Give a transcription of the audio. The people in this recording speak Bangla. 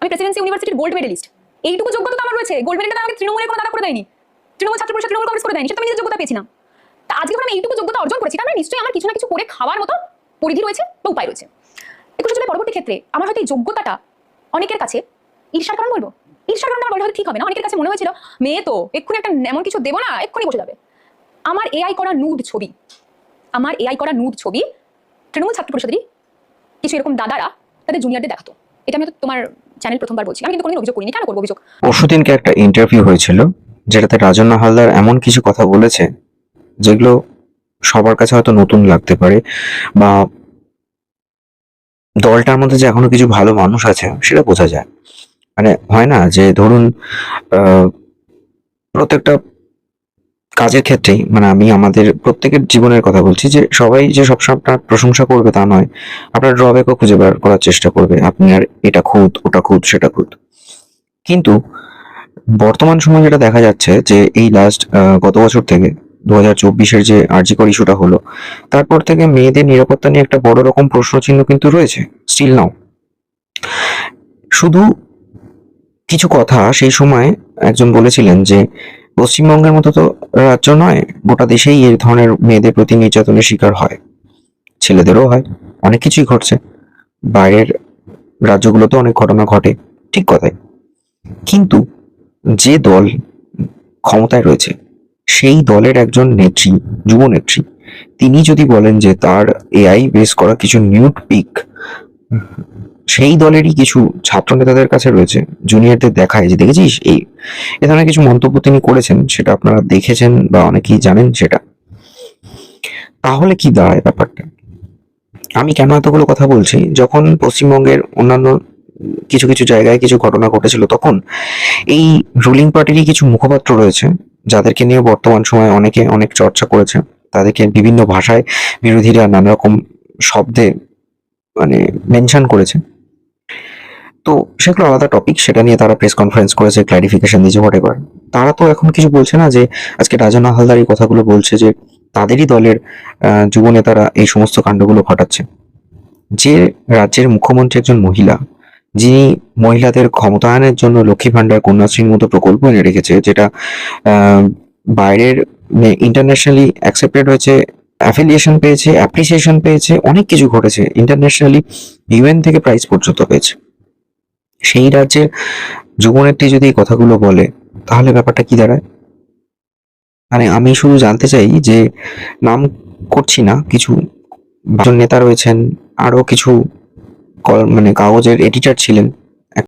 আমি প্রেসিডেন্সি ইউনিভার্সিটির গোল্ড মেডেলিস্ট, এইটুকু যোগ্যতা তো আমার রয়েছে। গোল্ড মেডেলটা আমাকে তৃণমূলের কোনো দাদা করে দেয়নি, তৃণমূল ছাত্র পরিষদ, তৃণমূল কংগ্রেস করে দেয়নি, সেটা আমি নিজের যোগ্যতা পেয়েছিলাম। তা আজকে যখন আমি এইটুকু যোগ্যতা অর্জন করেছি, তার মানে নিশ্চয়ই আমার কিছু না কিছু করে খাওয়ার মতো পরিধি রয়েছে বা উপায় রয়েছে। 21শে জুলাই পরবর্তী ক্ষেত্রে আমার হয়তো এই যোগ্যতাটা অনেকের কাছে ঈর্ষার কারণ বলবো, ঈর্ষার কারণ আমার বলা হয়তো ঠিক হবে না। অনেকের কাছে মনে হয়েছিল মেয়ে তো এক্ষুনি একটা এমন কিছু দেবো না, এক্ষুনি বসে যাবে। আমার এআই করা নুড ছবি, আমার এআই করা নুড ছবি তৃণমূল ছাত্র পরিষদেরই কিছু এরকম দাদারা তাদের জুনিয়রদের দেখাতো। এটা আমি তো তোমার চ্যানেল প্রথমবার বলছি, আমি কিন্তু কোনোদিন অভিযোগ করিনি। কেন করবো অভিযোগ? পরশুদিনকে একটা ইন্টারভিউ হয়েছিল যেটাতে রাজন্না হালদার এমন কিছু কথা বলেছে যেগুলো সবার কাছে হয়তো নতুন লাগতে পারে, বা দলটার মধ্যে যে এখনো কিছু ভালো মানুষ আছে সেটা বোঝা যায়। মানে হয় না যে ধরুন প্রত্যেকটা কাজের ক্ষেত্রেই, মানে আমি আমাদের প্রত্যেকের জীবনের কথা বলছি, যে সবাই যে সবসময় আপনার প্রশংসা করবে তা নয়, আপনার ড্রব্যাকও খুঁজে বার করার চেষ্টা করবে। আপনি আর এটা খুঁত, ওটা খুঁত, সেটা খুঁত। কিন্তু বর্তমান সময়ে যেটা দেখা যাচ্ছে যে এই লাস্ট গত বছর থেকে 2024-এর যে আরজিকর ইস্যুটা হলো, তারপর থেকে মেয়েদের নিরাপত্তা নিয়ে একটা বড় রকম প্রশ্নচিহ্ন কিন্তু রয়েছে স্টিল নাও। শুধু কিছু কথা সেই সময় একজন বলেছিলেন যে পশ্চিমবঙ্গের মতো তো রাজ্য নয়, গোটা দেশেই এই ধরনের মেয়েদের প্রতি নির্যাতনের শিকার হয়, ছেলেদেরও হয়, অনেক কিছুই ঘটছে, বাইরের রাজ্যগুলোতে অনেক ঘটনা ঘটে, ঠিক কথাই। কিন্তু যে দল ক্ষমতায় রয়েছে সেই দলের একজন নেত্রী, যুব নেত্রী, তিনি যদি বলেন যে তার এআই বেস করা কিছু নিউড পিক সেই দলেরই কিছু ছাত্র নেতাদের কাছে রয়েছে, জুনিয়রদের দেখায় যে দেখেছিস এই ধরনের কিছু মন্তব্য তিনি করেছেন, সেটা আপনারা দেখেছেন বা অনেকেই জানেন সেটা, তাহলে কি দাঁড়ায় ব্যাপারটা? আমি কেন এতগুলো কথা বলছি? যখন পশ্চিমবঙ্গের অন্যান্য কিছু কিছু জায়গায় কিছু ঘটনা ঘটেছিল, তখন এই রুলিং পার্টিরই কিছু মুখপাত্র রয়েছে যাদেরকে নিয়ে বর্তমান সময়ে অনেকে অনেক চর্চা করেছে, তাদেরকে বিভিন্ন ভাষায় বিরোধীরা নানা রকম শব্দে মানে মেনশন করেছে। তো সেগুলো আলাদা টপিক, সেটা নিয়ে তারা প্রেস কনফারেন্স করেছে, ক্লারিফিকেশন দিয়েছে, হোয়াটএভার। তারা তো এখন কিছু বলছে না যে আজকে রাজন্না হালদার এই কথাগুলো বলছে যে তাদেরই দলের যুব নেতারা এই সমস্ত কাণ্ডগুলো ঘটাচ্ছে। যে রাজ্যের মুখ্যমন্ত্রী একজন মহিলা, যিনি মহিলাদের ক্ষমতায়নের জন্য লক্ষ্মী ভান্ডার, কন্যাশ্রীর মতো প্রকল্প এনে রেখেছে, যেটা বাইরের ইন্টারন্যাশনালি অ্যাকসেপ্টেড হয়েছে, অ্যাফিলিয়েশন পেয়েছে, অ্যাপ্রিসিয়েশন পেয়েছে, অনেক কিছু ঘটেছে, ইন্টারন্যাশনালি ইউএন থেকে প্রাইজ পর্যন্ত পেয়েছে, সেই রাজ্যের যুবনেত্রী যদি এই কথাগুলো বলে, তাহলে ব্যাপারটা কি দাঁড়ায়? মানে আমি শুধু জানতে চাই যে, নাম করছি না, কিছু নেতা রয়েছেন, আরো কিছু মানে কাগজের এডিটর ছিলেন,